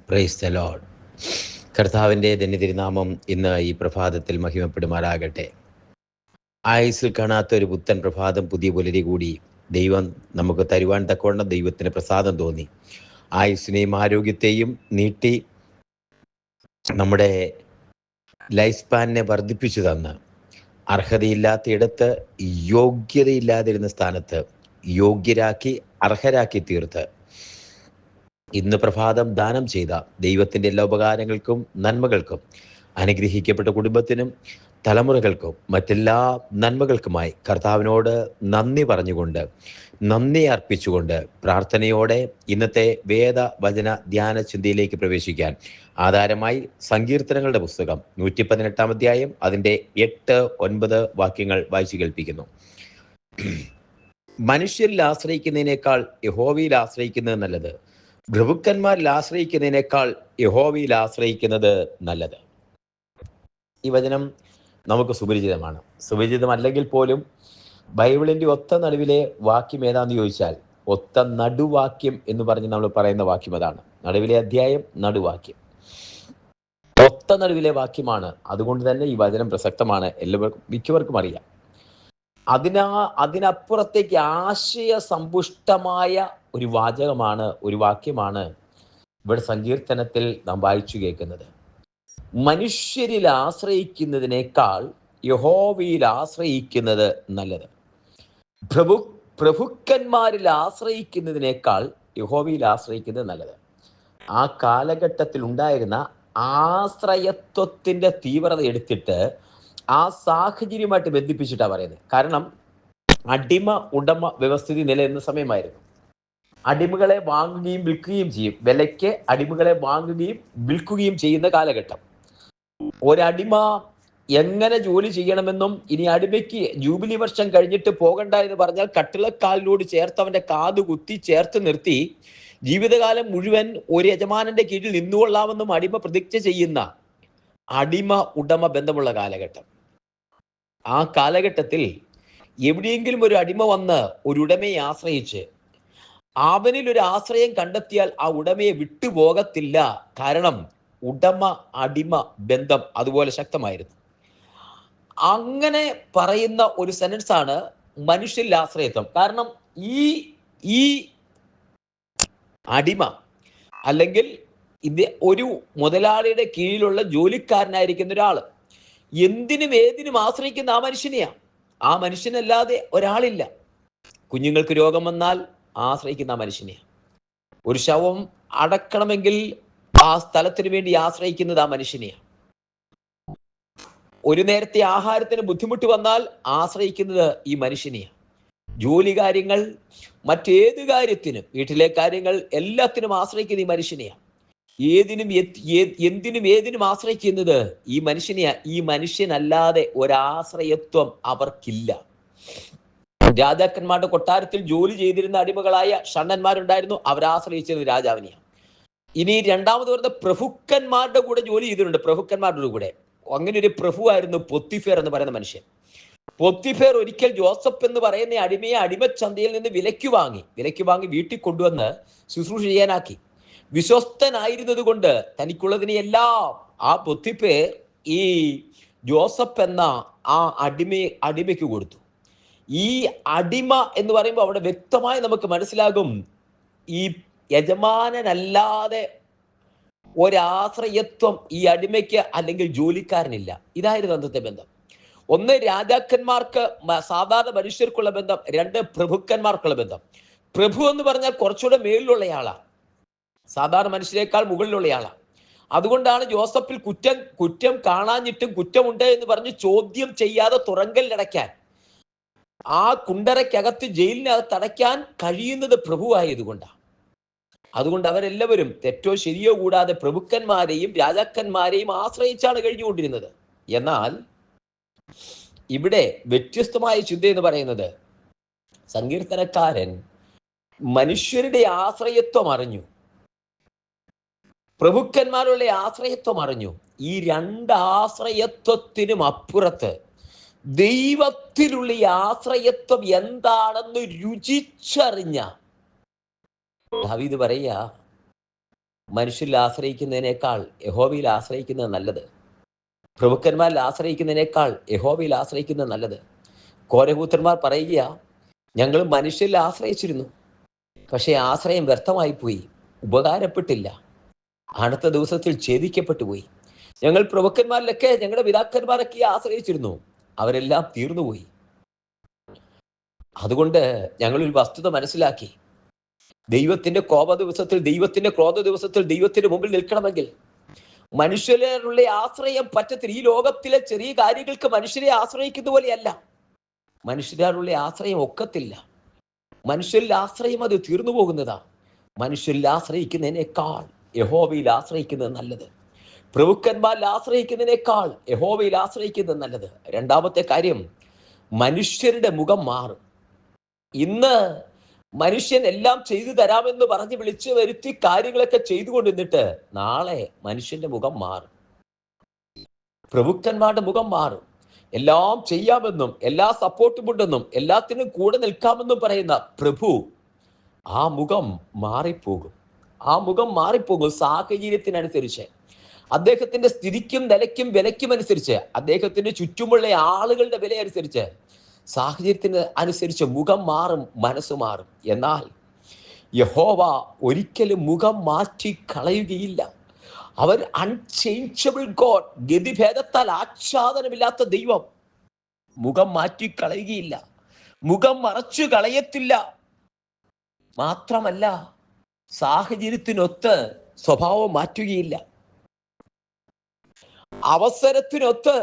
Praise the Lord. കർത്താവിൻ്റെ ധന്യതിരുനാമം ഇന്ന് ഈ പ്രഭാതത്തിൽ മഹിമപ്പെടുമാറാകട്ടെ. ആയുസ്സിൽ കാണാത്ത ഒരു പുത്തൻ പ്രഭാതം, പുതിയ പുലരി കൂടി ദൈവം നമുക്ക് തരുവാൻ തക്കവണ്ണം ദൈവത്തിന് പ്രസാദം തോന്നി. ആയുസ്സിനെയും ആരോഗ്യത്തെയും നീട്ടി നമ്മുടെ ലൈഫ് സ്പാനിനെ വർദ്ധിപ്പിച്ചു തന്ന് അർഹതയില്ലാത്തയിടത്ത് യോഗ്യതയില്ലാതിരുന്ന സ്ഥാനത്ത് യോഗ്യരാക്കി അർഹരാക്കി തീർത്ത് ഇന്ന് പ്രഭാതം ദാനം ചെയ്ത ദൈവത്തിൻ്റെ എല്ലാ ഉപകാരങ്ങൾക്കും നന്മകൾക്കും അനുഗ്രഹിക്കപ്പെട്ട കുടുംബത്തിനും തലമുറകൾക്കും മറ്റെല്ലാ നന്മകൾക്കുമായി കർത്താവിനോട് നന്ദി പറഞ്ഞുകൊണ്ട്, നന്ദി അർപ്പിച്ചുകൊണ്ട് പ്രാർത്ഥനയോടെ ഇന്നത്തെ വേദവചന ധ്യാന ചിന്തയിലേക്ക് പ്രവേശിക്കാൻ ആധാരമായി സങ്കീർത്തനങ്ങളുടെ പുസ്തകം 118 അധ്യായം അതിൻ്റെ 8-9 വാക്യങ്ങൾ വായിച്ചു കേൾപ്പിക്കുന്നു. മനുഷ്യരിൽ ആശ്രയിക്കുന്നതിനേക്കാൾ യഹോവയിൽ ആശ്രയിക്കുന്നത് നല്ലത്, പ്രഭുക്കന്മാരിൽ ആശ്രയിക്കുന്നതിനേക്കാൾ യഹോവയിൽ ആശ്രയിക്കുന്നത് നല്ലത്. ഈ വചനം നമുക്ക് സുപരിചിതമാണ്. സുപരിചിതമല്ലെങ്കിൽ പോലും ബൈബിളിൻ്റെ ഒത്ത നടുവിലെ വാക്യം ഏതാണെന്ന് ചോദിച്ചാൽ ഒത്ത നടുവാക്യം എന്ന് പറഞ്ഞ് നമ്മൾ പറയുന്ന വാക്യം അതാണ്. നടുവിലെ അധ്യായം, നടുവാക്യം, ഒത്ത നടുവിലെ വാക്യമാണ്. അതുകൊണ്ട് തന്നെ ഈ വചനം പ്രസക്തമാണ്, എല്ലാവർക്കും മിക്കവർക്കും അറിയാം. അതിനപ്പുറത്തേക്ക് ആശയ സമ്പുഷ്ടമായ ഒരു വാചകമാണ്, ഒരു വാക്യമാണ് ഇവിടെ സങ്കീർത്തനത്തിൽ നാം വായിച്ചു കേൾക്കുന്നത്. മനുഷ്യരിൽ ആശ്രയിക്കുന്നതിനേക്കാൾ യഹോവയിൽ ആശ്രയിക്കുന്നത് നല്ലത്, പ്രഭുക്കന്മാരിൽ ആശ്രയിക്കുന്നതിനേക്കാൾ യഹോവയിൽ ആശ്രയിക്കുന്നത് നല്ലത്. ആ കാലഘട്ടത്തിൽ ഉണ്ടായിരുന്ന ആശ്രയത്വത്തിന്റെ തീവ്രത എടുത്തിട്ട് ആ സാഹചര്യമായിട്ട് ബന്ധിപ്പിച്ചിട്ടാണ് പറയുന്നത്. കാരണം അടിമ ഉടമ വ്യവസ്ഥിതി നിലനിന്ന സമയമായിരുന്നു. അടിമകളെ വാങ്ങുകയും വിൽക്കുകയും ചെയ്യും, വിലയ്ക്ക് അടിമകളെ വാങ്ങുകയും വിൽക്കുകയും ചെയ്യുന്ന കാലഘട്ടം. ഒരടിമ എങ്ങനെ ജോലി ചെയ്യണമെന്നും, ഇനി അടിമയ്ക്ക് ജൂബിലി വർഷം കഴിഞ്ഞിട്ട് പോകണ്ട എന്ന് പറഞ്ഞാൽ കട്ടിളക്കാലിനോട് ചേർത്ത് അവന്റെ കാത് കുത്തി ചേർത്ത് നിർത്തി ജീവിതകാലം മുഴുവൻ ഒരു യജമാനന്റെ കീഴിൽ നിന്നുകൊള്ളാമെന്നും അടിമ പ്രതിജ്ഞ ചെയ്യുന്ന അടിമ ഉടമ ബന്ധമുള്ള കാലഘട്ടം. ആ കാലഘട്ടത്തിൽ എവിടെയെങ്കിലും ഒരു അടിമ വന്ന് ഒരു ഉടമയെ ആശ്രയിച്ച് അവനിൽ ഒരു ആശ്രയം കണ്ടെത്തിയാൽ ആ ഉടമയെ വിട്ടുപോകത്തില്ല. കാരണം ഉടമ അടിമ ബന്ധം അതുപോലെ ശക്തമായിരുന്നു. അങ്ങനെ പറയുന്ന ഒരു സെന്റൻസ് ആണ് മനുഷ്യരിൽ ആശ്രയത്വം. കാരണം ഈ അടിമ അല്ലെങ്കിൽ ഒരു മുതലാളിയുടെ കീഴിലുള്ള ജോലിക്കാരനായിരിക്കുന്ന ഒരാള് എന്തിനും ഏതിനും ആശ്രയിക്കുന്ന ആ മനുഷ്യനെയാ. ആ മനുഷ്യനല്ലാതെ ഒരാളില്ല. കുഞ്ഞുങ്ങൾക്ക് രോഗം വന്നാൽ ആശ്രയിക്കുന്ന ആ മനുഷ്യനെയാ. ഒരു ശവം അടക്കണമെങ്കിൽ ആ സ്ഥലത്തിന് വേണ്ടി ആശ്രയിക്കുന്നത് ആ മനുഷ്യനെയാണ്. ഒരു നേരത്തെ ആഹാരത്തിന് ബുദ്ധിമുട്ട് വന്നാൽ ആശ്രയിക്കുന്നത് ഈ മനുഷ്യനെയാണ്. ജോലി കാര്യങ്ങൾ, മറ്റേത് കാര്യത്തിനും, വീട്ടിലെ കാര്യങ്ങൾ എല്ലാത്തിനും ആശ്രയിക്കുന്നത് ഈ മനുഷ്യനെയാണ്. എന്തിനും ഏതിനും ആശ്രയിക്കുന്നത് ഈ മനുഷ്യനെയാ. ഈ മനുഷ്യനല്ലാതെ ഒരാശ്രയത്വം അവർക്കില്ല. രാജാക്കന്മാരുടെ കൊട്ടാരത്തിൽ ജോലി ചെയ്തിരുന്ന അടിമകളായ ഷണ്ണന്മാരുണ്ടായിരുന്നു, അവരാശ്രയിച്ചത് രാജാവിനെയാണ്. ഇനി രണ്ടാമത് വരുന്ന പ്രഭുക്കന്മാരുടെ കൂടെ ജോലി ചെയ്തിട്ടുണ്ട്. പ്രഭുക്കന്മാരുടെ കൂടെ അങ്ങനെ ഒരു പ്രഭുവായിരുന്നു പൊത്തിഫേർ എന്ന് പറയുന്ന മനുഷ്യൻ. പൊത്തിഫേർ ഒരിക്കൽ ജോസഫ് എന്ന് പറയുന്ന അടിമയെ അടിമച്ചന്തയിൽ നിന്ന് വിലയ്ക്ക് വാങ്ങി വീട്ടിൽ കൊണ്ടുവന്ന് ശുശ്രൂഷ ചെയ്യാനാക്കി. വിശ്വസ്തനായിരുന്നത് കൊണ്ട് തനിക്കുള്ളതിനെയെല്ലാം ആ പൊത്തിഫേർ ഈ ജോസഫ് എന്ന ആ അടിമയ്ക്ക് കൊടുത്തു. ഈ അടിമ എന്ന് പറയുമ്പോൾ അവിടെ വ്യക്തമായി നമുക്ക് മനസ്സിലാകും, ഈ യജമാനനല്ലാതെ ഒരാശ്രയത്വം ഈ അടിമയ്ക്ക് അല്ലെങ്കിൽ ജോലിക്കാരനില്ല. ഇതായിരുന്നു അന്നത്തെ ബന്ധം. ഒന്ന്, രാജാക്കന്മാർക്ക് സാധാരണ മനുഷ്യർക്കുള്ള ബന്ധം. രണ്ട്, പ്രഭുക്കന്മാർക്കുള്ള ബന്ധം. പ്രഭു എന്ന് പറഞ്ഞാൽ കുറച്ചുകൂടെ മേളിലുള്ളയാളാണ്, സാധാരണ മനുഷ്യരെക്കാൾ മുകളിലുള്ളയാളാണ്. അതുകൊണ്ടാണ് ജോസഫിൽ കുറ്റം കാണാഞ്ഞിട്ടും കുറ്റമുണ്ട് എന്ന് പറഞ്ഞ് ചോദ്യം ചെയ്യാതെ തുറങ്കലിലടയ്ക്കാൻ, ആ കുണ്ടറയ്ക്കകത്ത് ജയിലിനകത്ത് അടയ്ക്കാൻ കഴിയുന്നത് പ്രഭുവായതുകൊണ്ടാണ്. അതുകൊണ്ട് അവരെല്ലാവരും തെറ്റോ ശരിയോ കൂടാതെ പ്രഭുക്കന്മാരെയും രാജാക്കന്മാരെയും ആശ്രയിച്ചാണ് കഴിഞ്ഞുകൊണ്ടിരുന്നത്. എന്നാൽ ഇവിടെ വ്യത്യസ്തമായ ചിന്ത എന്ന് പറയുന്നത്, സങ്കീർത്തനക്കാരൻ മനുഷ്യരുടെ ആശ്രയത്വം അറിഞ്ഞു, പ്രഭുക്കന്മാരുടെ ആശ്രയത്വം അറിഞ്ഞു. ഈ രണ്ട് ആശ്രയത്വത്തിനും അപ്പുറത്ത് ദൈവത്തിലുള്ള ഈ ആശ്രയത്വം എന്താണെന്ന് രുചിച്ചറിഞ്ഞ ദാവീദ് പറയാ, മനുഷ്യരിൽ ആശ്രയിക്കുന്നതിനേക്കാൾ യഹോവയിൽ ആശ്രയിക്കുന്നത് നല്ലത്. പ്രഭുക്കന്മാരിൽ ആശ്രയിക്കുന്നതിനേക്കാൾ യഹോവയിൽ ആശ്രയിക്കുന്നത് നല്ലത്. കോരഹൂത്രന്മാർ പറയുക, ഞങ്ങൾ മനുഷ്യരിൽ ആശ്രയിച്ചിരുന്നു, പക്ഷേ ആശ്രയം വ്യർത്ഥമായി പോയി, ഉപകാരപ്പെട്ടില്ല, അടുത്ത ദിവസത്തിൽ ഛേദിക്കപ്പെട്ടു പോയി. ഞങ്ങൾ പ്രഭുക്കന്മാരിലൊക്കെ ഞങ്ങളുടെ പിതാക്കന്മാരൊക്കെ ആശ്രയിച്ചിരുന്നു, അവരെല്ലാം തീർന്നുപോയി. അതുകൊണ്ട് ഞങ്ങളൊരു വസ്തുത മനസ്സിലാക്കി, ദൈവത്തിന്റെ കോപ ദിവസത്തിൽ, ദൈവത്തിന്റെ ക്രോധ ദിവസത്തിൽ ദൈവത്തിന്റെ മുമ്പിൽ നിൽക്കണമെങ്കിൽ മനുഷ്യരുടെ ആശ്രയം പറ്റത്തില്ല. ഈ ലോകത്തിലെ ചെറിയ കാര്യങ്ങൾക്ക് മനുഷ്യരെ ആശ്രയിക്കുന്ന പോലെയല്ല. മനുഷ്യരുടെ ആശ്രയം ഒക്കത്തില്ല. മനുഷ്യരിൽ ആശ്രയം അത് തീർന്നു പോകുന്നതാ. മനുഷ്യരിൽ ആശ്രയിക്കുന്നതിനേക്കാൾ യഹോവയിൽ ആശ്രയിക്കുന്നത് നല്ലത്. പ്രഭുക്കന്മാരിൽ ആശ്രയിക്കുന്നതിനേക്കാൾ യഹോവയിൽ ആശ്രയിക്കുന്നത് നല്ലത്. രണ്ടാമത്തെ കാര്യം, മനുഷ്യരുടെ മുഖം മാറും. ഇന്ന് മനുഷ്യൻ എല്ലാം ചെയ്തു തരാമെന്ന് പറഞ്ഞ് വിളിച്ചു വരുത്തി കാര്യങ്ങളൊക്കെ ചെയ്തുകൊണ്ടിരുന്നിട്ട് നാളെ മനുഷ്യന്റെ മുഖം മാറും. പ്രഭുക്കന്മാരുടെ മുഖം മാറും. എല്ലാം ചെയ്യാമെന്നും എല്ലാ സപ്പോർട്ടും ഉണ്ടെന്നും എല്ലാത്തിനും കൂടെ നിൽക്കാമെന്നും പറയുന്ന പ്രഭു, ആ മുഖം മാറിപ്പോകും. ആ മുഖം മാറിപ്പോകും സാഹചര്യത്തിനനുസരിച്ച്, അദ്ദേഹത്തിന്റെ സ്ഥിതിക്കും നിലയ്ക്കും വിലയ്ക്കും അനുസരിച്ച്, അദ്ദേഹത്തിന്റെ ചുറ്റുമുള്ള ആളുകളുടെ വില അനുസരിച്ച്, സാഹചര്യത്തിന് അനുസരിച്ച് മുഖം മാറും, മനസ്സ് മാറും. എന്നാൽ യഹോവ ഒരിക്കലും മുഖം മാറ്റി കളയുകയില്ല. അവർ അൺചേഞ്ചബിൾ ഗോഡ്, ഗതിഭേദത്താൽ ആച്ഛാദനമില്ലാത്ത ദൈവം. മുഖം മാറ്റി കളയുകയില്ല, മുഖം മറച്ചു കളയത്തില്ല. മാത്രമല്ല, സാഹചര്യത്തിനൊത്ത് സ്വഭാവം മാറ്റുകയില്ല, അവസരത്തിനൊത്ത്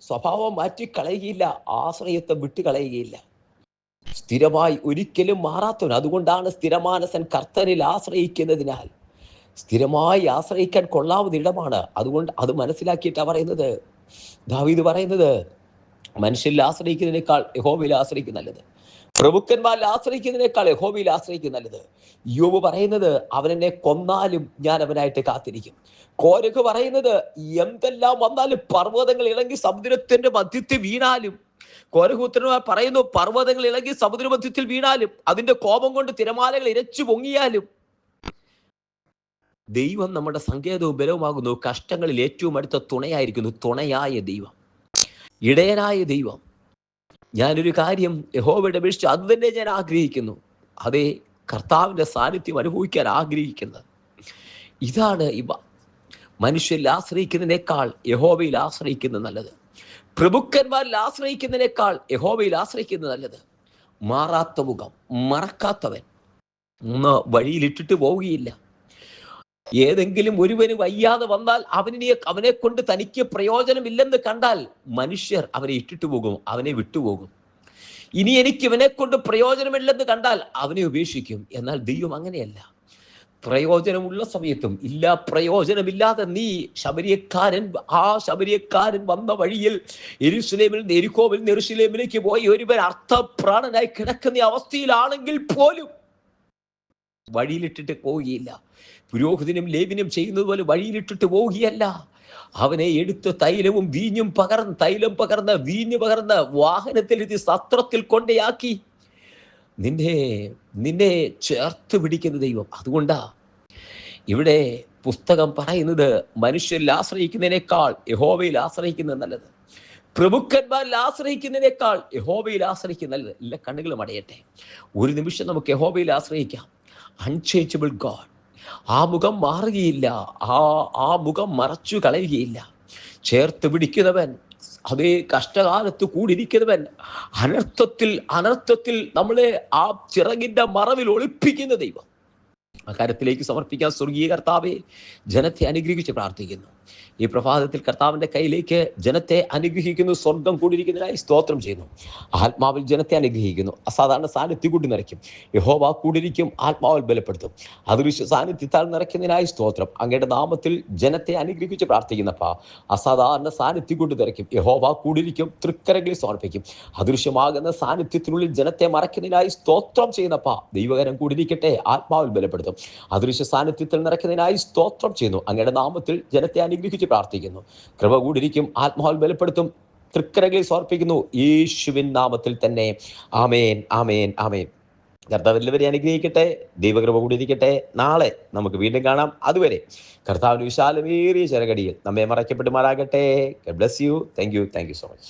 സ്വഭാവം മാറ്റിക്കളയുകയില്ല, ആശ്രയത്തെ വിട്ടുകളയുകയില്ല. സ്ഥിരമായി ഒരിക്കലും മാറാത്തവൻ. അതുകൊണ്ടാണ് സ്ഥിരമാനസൻ കർത്തനിൽ ആശ്രയിക്കുന്നതിനാൽ സ്ഥിരമായി ആശ്രയിക്കാൻ കൊള്ളാവുന്ന ഇടമാണ്. അതുകൊണ്ട് അത് മനസ്സിലാക്കിയിട്ടാണ് പറയുന്നത്, ദാവീദ് പറയുന്നത്, മനുഷ്യരിൽ ആശ്രയിക്കുന്നതിനേക്കാൾ യഹോവയിൽ ആശ്രയിക്കുന്ന നല്ലത്, പ്രഭുക്കന്മാരിൽ ആശ്രയിക്കുന്നതിനേക്കാൾ യഹോവയിൽ ആശ്രയിക്കുന്ന നല്ലത്. യോബ് പറയുന്നത്, അവനെന്നെ കൊന്നാലും ഞാൻ അവനായിട്ട് കാത്തിരിക്കും. കോരഹ് പറയുന്നത്, എന്തെല്ലാം വന്നാലും, പർവ്വതങ്ങൾ ഇളകി സമുദ്രത്തിന്റെ മധ്യത്തിൽ വീണാലും, കോരഹൂത്രന്മാർ പറയുന്നു, പർവ്വതങ്ങൾ ഇളകി സമുദ്രമധ്യത്തിൽ വീണാലും, അതിന്റെ കോപം കൊണ്ട് തിരമാലകൾ ഇരച്ചു പൊങ്ങിയാലും, ദൈവം നമ്മുടെ സങ്കേതവും ബലവുമാകുന്നു. കഷ്ടങ്ങളിൽ ഏറ്റവും അടുത്ത തുണയായിരിക്കുന്നു. തുണയായ ദൈവം, ഇടയനായ ദൈവം. ഞാനൊരു കാര്യം യഹോവയുടെ അപേക്ഷിച്ച് അത് തന്നെ ഞാൻ ആഗ്രഹിക്കുന്നു. അതേ, കർത്താവിന്റെ സാന്നിധ്യം അനുഭവിക്കാൻ ആഗ്രഹിക്കുന്നത് ഇതാണ്. ഇവ മനുഷ്യരിൽ ആശ്രയിക്കുന്നതിനേക്കാൾ യഹോവയിൽ ആശ്രയിക്കുന്നത് നല്ലത്. പ്രഭുക്കന്മാരിൽ ആശ്രയിക്കുന്നതിനേക്കാൾ യഹോവയിൽ ആശ്രയിക്കുന്നത് നല്ലത്. മാറാത്ത മുഖം, മറക്കാത്തവൻ, വഴിയിലിട്ടിട്ട് പോവുകയില്ല. ഏതെങ്കിലും ഒരുവന് വയ്യാതെ വന്നാൽ അവനെ കൊണ്ട് തനിക്ക് പ്രയോജനമില്ലെന്ന് കണ്ടാൽ മനുഷ്യർ അവനെ ഇട്ടിട്ട് പോകും, അവനെ വിട്ടുപോകും. ഇനി എനിക്ക് ഇവനെ കൊണ്ട് പ്രയോജനമില്ലെന്ന് കണ്ടാൽ അവനെ ഉപേക്ഷിക്കും. എന്നാൽ ദൈവം അങ്ങനെയല്ല. പ്രയോജനമുള്ള സമയത്തും ഇല്ല, പ്രയോജനമില്ലാതെ നീ ശമരിയക്കാരൻ വന്ന വഴിയിൽ യെരൂശലേമിൽ നിന്ന് യെരിക്കോവിൽ നിന്ന് യെരൂശലേമിലേക്ക് പോയി ഒരുവൻ അർത്ഥപ്രാണനായി കിടക്കുന്ന അവസ്ഥയിലാണെങ്കിൽ പോലും വഴിയിലിട്ടിട്ട് പോവുകയില്ല. പുരോഹിതനും ലേവ്യനും ചെയ്യുന്നത് പോലെ വഴിയിലിട്ടിട്ട് പോവുകയല്ല. അവനെ എടുത്ത് തൈലം പകർന്ന് വീഞ്ഞു പകർന്ന് വാഹനത്തിലെത്തി സത്രത്തിൽ കൊണ്ടയാക്കി നിന്നെ ചേർത്ത് പിടിക്കുന്ന ദൈവം. അതുകൊണ്ടാ ഇവിടെ പുസ്തകം പറയുന്നത്, മനുഷ്യരിൽ ആശ്രയിക്കുന്നതിനേക്കാൾ യഹോവയിൽ ആശ്രയിക്കുന്നത് നല്ലത്. പ്രഭുക്കന്മാരിൽ ആശ്രയിക്കുന്നതിനേക്കാൾ യഹോവയിൽ ആശ്രയിക്കുന്നത് നല്ലത്. എല്ലാ കണ്ണുകളും അടയട്ടെ. ഒരു നിമിഷം നമുക്ക് യഹോവയിൽ ആശ്രയിക്കാം. Unchangeable God. ആ മുഖം മാറുകയില്ല, ആ മുഖം മറച്ചു കളയുകയില്ല. ചേർത്ത് പിടിക്കുന്നവൻ, അതേ കഷ്ടകാലത്ത് കൂടിയിരിക്കുന്നവൻ, അനർത്ഥത്തിൽ നമ്മളെ ആ ചിറകിന്റെ മറവിൽ ഒളിപ്പിക്കുന്ന ദൈവം. ആ കാര്യത്തിലേക്ക് സമർപ്പിക്കാൻ സ്വർഗീയ കർത്താവെ, ജനത്തെ അനുഗ്രഹിച്ച് പ്രാർത്ഥിക്കുന്നു. ഈ പ്രഭാതത്തിൽ കർത്താവിൻ്റെ കയ്യിലേക്ക് ജനത്തെ അനുഗ്രഹിക്കുന്നു. സ്വർഗം കൂടിയിരിക്കുന്നതിനായി സ്തോത്രം ചെയ്യുന്നു. ആത്മാവിൽ ജനത്തെ അനുഗ്രഹിക്കുന്നു. അസാധാരണ സാന്നിധ്യം കൂടി നിറയ്ക്കും. യഹോവ കൂടിയിരിക്കും, ആത്മാവിൽ ബലപ്പെടുത്തും. അദൃശ്യ സാന്നിധ്യത്താൽ നിറയ്ക്കുന്നതിനായി സ്തോത്രം. അങ്ങയുടെ നാമത്തിൽ ജനത്തെ അനുഗ്രഹിച്ച് പ്രാർത്ഥിക്കുന്നപ്പാ, അസാധാരണ സാന്നിധ്യം കൊണ്ട് നിറയ്ക്കും. യഹോവ കൂടിയിരിക്കും, തൃക്കരങ്ങളിൽ സമർപ്പിക്കും. അദൃശ്യമാകുന്ന സാന്നിധ്യത്തിനുള്ളിൽ ജനത്തെ മറയ്ക്കുന്നതിനായി സ്തോത്രം ചെയ്യുന്നപ്പാ, ദൈവകരം കൂടിയിരിക്കട്ടെ, ആത്മാവിൽ ബലപ്പെടുത്തും. അദൃശ്യ സാന്നിധ്യത്തിൽ നിറയ്ക്കുന്നതിനായി സ്തോത്രം ചെയ്യുന്നു. അങ്ങയുടെ നാമത്തിൽ ജനത്തെ അനുഗ്രഹിച്ച് പ്രാർത്ഥിക്കുന്നു. കൃപ കൂടിയിരിക്കും, ആത്മാവിൽ ബലപ്പെടുത്തും. തൃക്കരകളിൽ സമർപ്പിക്കുന്നു, യേശുവിൻ നാമത്തിൽ തന്നെ. ആമേൻ, ആമേൻ, ആമേൻ. കർത്താവ് എല്ലാവരെയും അനുഗ്രഹിക്കട്ടെ. ദൈവകൃപ കൂടിയിരിക്കട്ടെ. നാളെ നമുക്ക് വീണ്ടും കാണാം. അതുവരെ കർത്താവിന് വിശാലമേറിയ ചെറുകടിയിൽ നമ്മെ മറയ്ക്കപ്പെടുമാറാകട്ടെ. God bless you. Thank you so much.